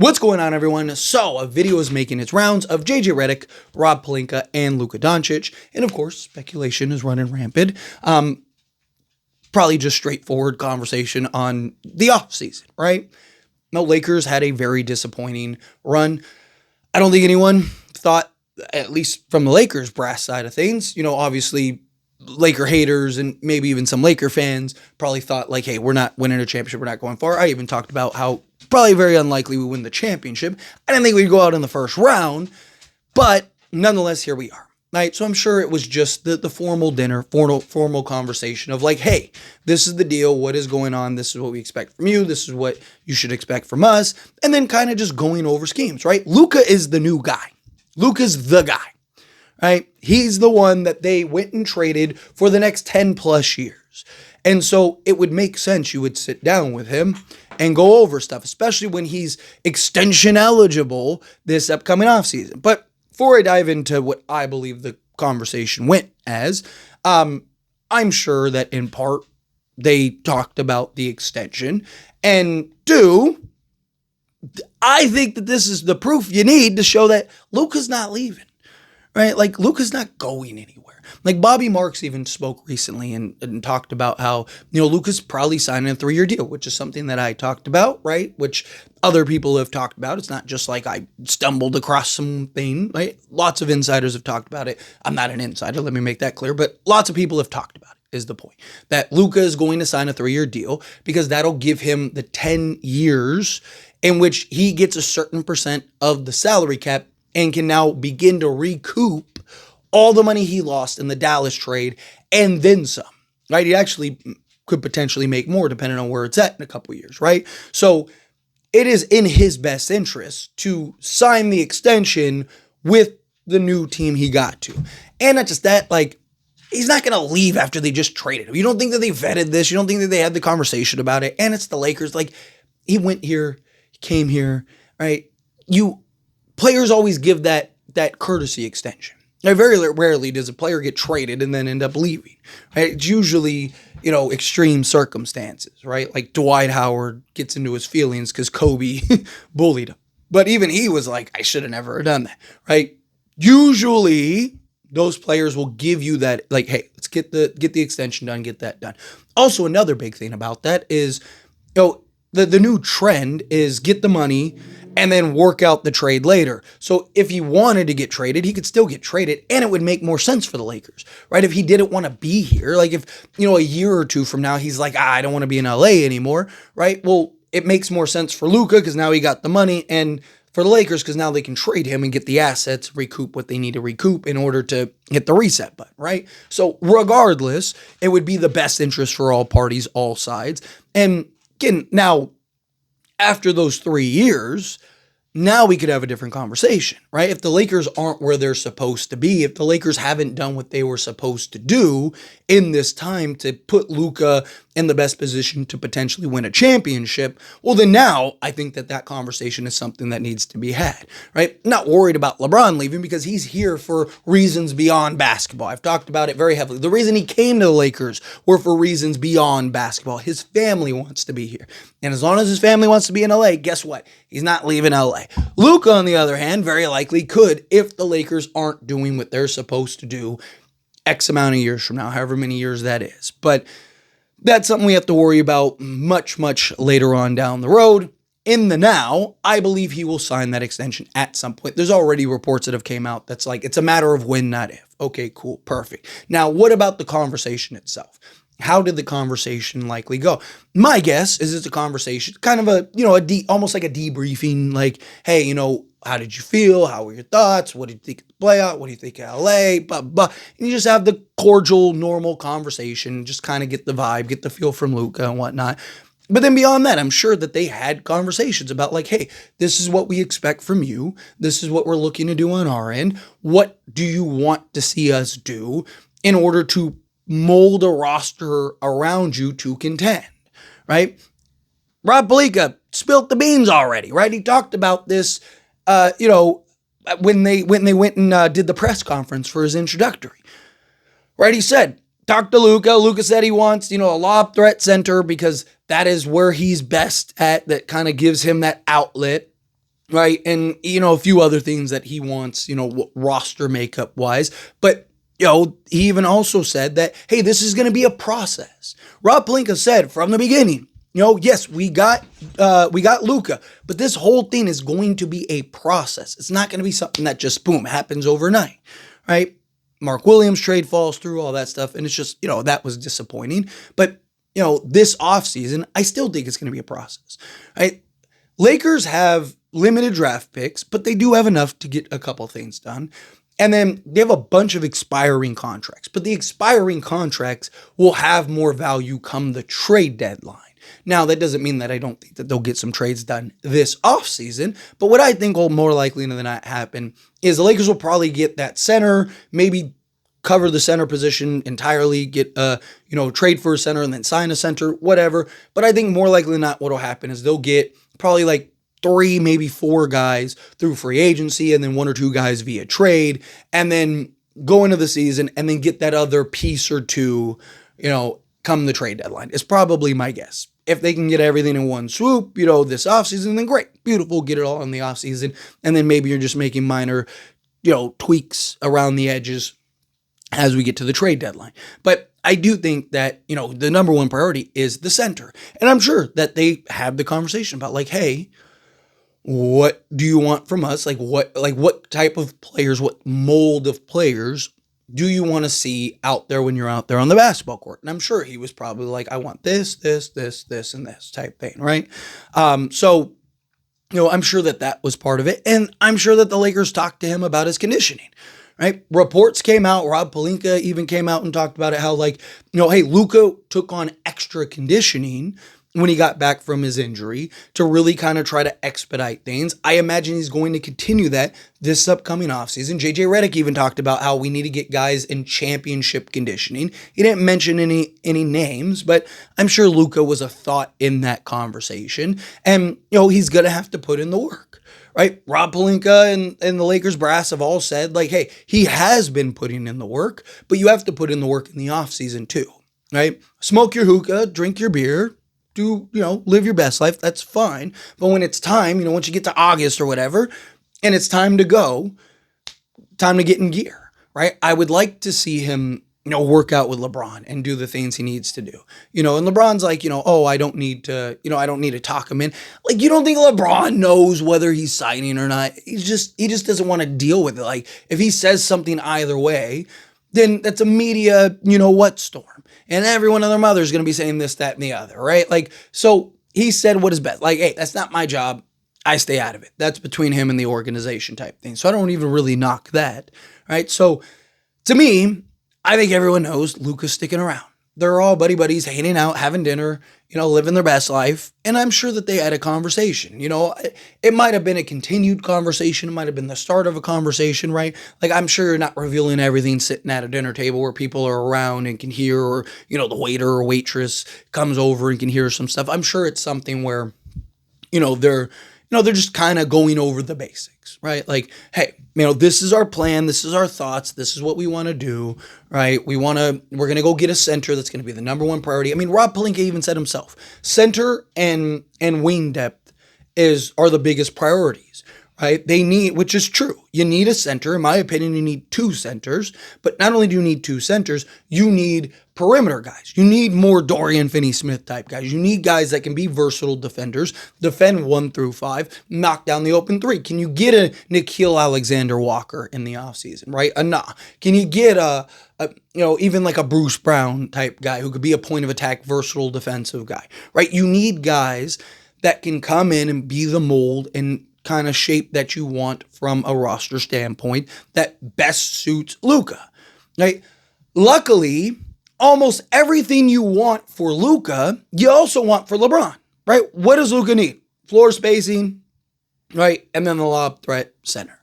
What's going on, everyone? So, a video is making its rounds of JJ Redick, Rob Pelinka, and Luka Doncic. And of course, speculation is running rampant. Probably just straightforward conversation on the offseason, right? No, Lakers had a very disappointing run. I don't think anyone thought, at least from the Lakers brass side of things, obviously Laker haters and maybe even some Laker fans probably thought like, hey, we're not winning a championship. We're not going far. I even talked about how probably very unlikely we win the championship. I didn't think we'd go out in the first round, but nonetheless, here we are. Right. So I'm sure it was just the formal dinner, formal conversation of like, hey, this is the deal. What is going on? This is what we expect from you. This is what you should expect from us. And then kind of just going over schemes, right? Luka is the new guy. Luka's the guy, right? He's the one that they went and traded for the next 10 plus years. And so it would make sense you would sit down with him and go over stuff, especially when he's extension eligible this upcoming offseason. But before I dive into what I believe the conversation went as, I'm sure that in part they talked about the extension. And two, I think that this is the proof you need to show that Luka's not leaving, right? Like Luka's not going anywhere. Like Bobby Marks even spoke recently and talked about how, Luka's probably signing a 3-year deal, which is something that I talked about, right? Which other people have talked about. It's not just like I stumbled across something, right? Lots of insiders have talked about it. I'm not an insider, let me make that clear, but lots of people have talked about it, is the point. That Luka is going to sign a 3-year deal because that'll give him the 10 years in which he gets a certain percent of the salary cap and can now begin to recoup all the money he lost in the Dallas trade and then some, right? He actually could potentially make more depending on where it's at in a couple years, right? So it is in his best interest to sign the extension with the new team he got to. And not just that, like, he's not going to leave after they just traded him. You don't think that they vetted this. You don't think that they had the conversation about it. And it's the Lakers. Like, he went here, he came here, right? Players always give that courtesy extension. Now, very rarely does a player get traded and then end up leaving, right? It's usually, extreme circumstances, right? Like Dwight Howard gets into his feelings because Kobe bullied him. But even he was like, I should have never done that, right? Usually, those players will give you that, like, hey, let's get the extension done, get that done. Also, another big thing about that is, the new trend is get the money and then work out the trade later. So if he wanted to get traded, he could still get traded and it would make more sense for the Lakers, right? If he didn't want to be here, like if, a year or two from now, he's like, I don't want to be in LA anymore, right? Well, it makes more sense for Luka because now he got the money, and for the Lakers because now they can trade him and get the assets, recoup what they need to recoup in order to hit the reset button, right? So regardless, it would be the best interest for all parties, all sides. And again, now, after those 3 years, now we could have a different conversation, right? If the Lakers aren't where they're supposed to be, if the Lakers haven't done what they were supposed to do in this time to put Luka in the best position to potentially win a championship, well, then now I think that conversation is something that needs to be had, right? Not worried about LeBron leaving because he's here for reasons beyond basketball. I've talked about it very heavily. The reason he came to the Lakers were for reasons beyond basketball. His family wants to be here. And as long as his family wants to be in LA, guess what? He's not leaving LA. Luka, on the other hand, very likely could if the Lakers aren't doing what they're supposed to do X amount of years from now, however many years that is. But that's something we have to worry about much, much later on down the road. In the now, I believe he will sign that extension at some point. There's already reports that have came out that's like, it's a matter of when, not if. Okay, cool, perfect. Now, what about the conversation itself? How did the conversation likely go? My guess is it's a conversation, kind of almost like a debriefing, like, hey, how did you feel? How were your thoughts? What did you think of the playout? What do you think of LA? Blah, blah. And you just have the cordial, normal conversation, just kind of get the vibe, get the feel from Luka and whatnot. But then beyond that, I'm sure that they had conversations about like, hey, this is what we expect from you. This is what we're looking to do on our end. What do you want to see us do in order to mold a roster around you to contend, right? Rob Pelinka spilt the beans already, right? He talked about this, when they went and did the press conference for his introductory, right? He said, talk to Luka. Luka said he wants, a lob threat center because that is where he's best at. That kind of gives him that outlet. right? And, a few other things that he wants, roster makeup wise. But, he even also said that, hey, this is going to be a process. Rob Pelinka said from the beginning, yes, we got Luka, but this whole thing is going to be a process. It's not going to be something that just, boom, happens overnight, right? Mark Williams trade falls through, all that stuff. And it's just, that was disappointing. But, this offseason, I still think it's going to be a process, right? Lakers have limited draft picks, but they do have enough to get a couple things done. And then they have a bunch of expiring contracts, but the expiring contracts will have more value come the trade deadline. Now, that doesn't mean that I don't think that they'll get some trades done this offseason, but what I think will more likely than not happen is the Lakers will probably get that center, maybe cover the center position entirely, get trade for a center and then sign a center, whatever. But I think more likely than not what'll happen is they'll get probably like 3, maybe 4 guys through free agency and then 1 or 2 guys via trade, and then go into the season and then get that other piece or two, come the trade deadline. It's probably my guess. If they can get everything in one swoop, this offseason, then great. Beautiful, get it all in the offseason. And then maybe you're just making minor, tweaks around the edges as we get to the trade deadline. But I do think that, the number one priority is the center. And I'm sure that they have the conversation about like, hey, what do you want from us? What type of players, what mold of players do you want to see out there when you're out there on the basketball court? And I'm sure he was probably like, I want this, and this type thing, right? So, I'm sure that was part of it. And I'm sure that the Lakers talked to him about his conditioning, right? Reports came out, Rob Pelinka even came out and talked about it, how hey, Luka took on extra conditioning when he got back from his injury to really kind of try to expedite things. I imagine he's going to continue that this upcoming offseason. JJ Redick even talked about how we need to get guys in championship conditioning. He didn't mention any names, but I'm sure Luka was a thought in that conversation. And, he's going to have to put in the work, right? Rob Pelinka and the Lakers brass have all said, like, hey, he has been putting in the work, but you have to put in the work in the offseason too, right? Smoke your hookah, drink your beer, live your best life. That's fine. But when it's time, once you get to August or whatever, and it's time to go, time to get in gear, right? I would like to see him, work out with LeBron and do the things he needs to do, and LeBron's like, I don't need to talk him in. Like, you don't think LeBron knows whether he's signing or not? He just doesn't want to deal with it. Like, if he says something either way, then that's a media, storm. And everyone and their mother is going to be saying this, that, and the other, right? Like, so he said what is best. Like, hey, that's not my job. I stay out of it. That's between him and the organization type thing. So I don't even really knock that, right? So to me, I think everyone knows Luka's sticking around. They're all buddies hanging out, having dinner, living their best life. And I'm sure that they had a conversation. It might have been a continued conversation. It might have been the start of a conversation, right? Like, I'm sure you're not revealing everything sitting at a dinner table where people are around and can hear, or, the waiter or waitress comes over and can hear some stuff. I'm sure it's something where, they're just kind of going over the basics, right? Like, hey, this is our plan. This is our thoughts. This is what we want to do, right? We're going to go get a center. That's going to be the number one priority. I mean, Rob Pelinka even said himself, center and wing depth are the biggest priorities, right? They need, which is true. You need a center. In my opinion, you need 2 centers, but not only do you need 2 centers, you need perimeter guys. You need more Dorian Finney-Smith type guys. You need guys that can be versatile defenders, defend 1 through 5, knock down the open 3. Can you get a Nickeil Alexander-Walker in the offseason, right? Can you get even like a Bruce Brown type guy who could be a point of attack, versatile defensive guy, right? You need guys that can come in and be the mold and kind of shape that you want from a roster standpoint that best suits Luka, right? Luckily, almost everything you want for Luka, you also want for LeBron, right? What does Luka need? Floor spacing, right? And then the lob threat center,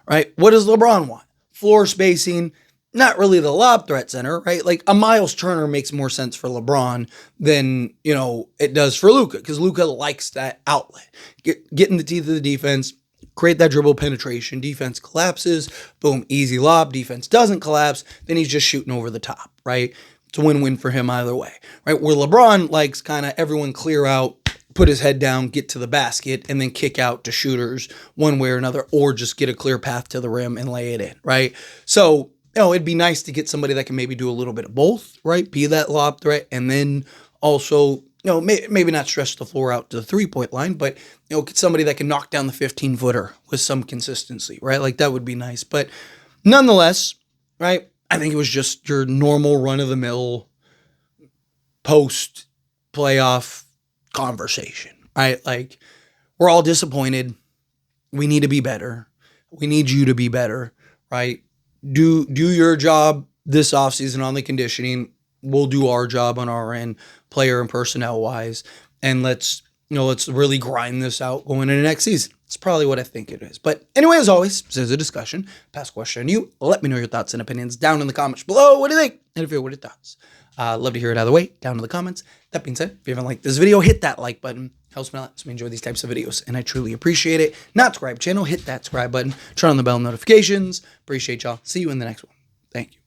right? What does LeBron want? Floor spacing, not really the lob threat center, right? Like a Miles Turner makes more sense for LeBron than, it does for Luka, because Luka likes that outlet. Get in the teeth of the defense, create that dribble penetration, defense collapses, boom, easy lob, defense doesn't collapse, then he's just shooting over the top, right? It's a win-win for him either way, right? Where LeBron likes kind of everyone clear out, put his head down, get to the basket, and then kick out to shooters one way or another, or just get a clear path to the rim and lay it in, right? So, it'd be nice to get somebody that can maybe do a little bit of both, right? Be that lob threat, and then also, maybe not stretch the floor out to the three-point line, but, get somebody that can knock down the 15-footer with some consistency, right? Like, that would be nice. But nonetheless, right, I think it was just your normal run-of-the-mill post-playoff conversation, right? Like, we're all disappointed. We need to be better. We need you to be better, right? Do your job this offseason on the conditioning. We'll do our job on our end, player and personnel wise, and let's really grind this out going into next season. It's probably what I think it is. But anyway, as always, this is a discussion. Pass question on you. Let me know your thoughts and opinions down in the comments below. What do you think? And if you what are your thoughts? Love to hear it either way, down in the comments. That being said, if you haven't liked this video, hit that like button. Helps me a lot. So we enjoy these types of videos, and I truly appreciate it. Not subscribe channel, hit that subscribe button. Turn on the bell notifications. Appreciate y'all. See you in the next one. Thank you.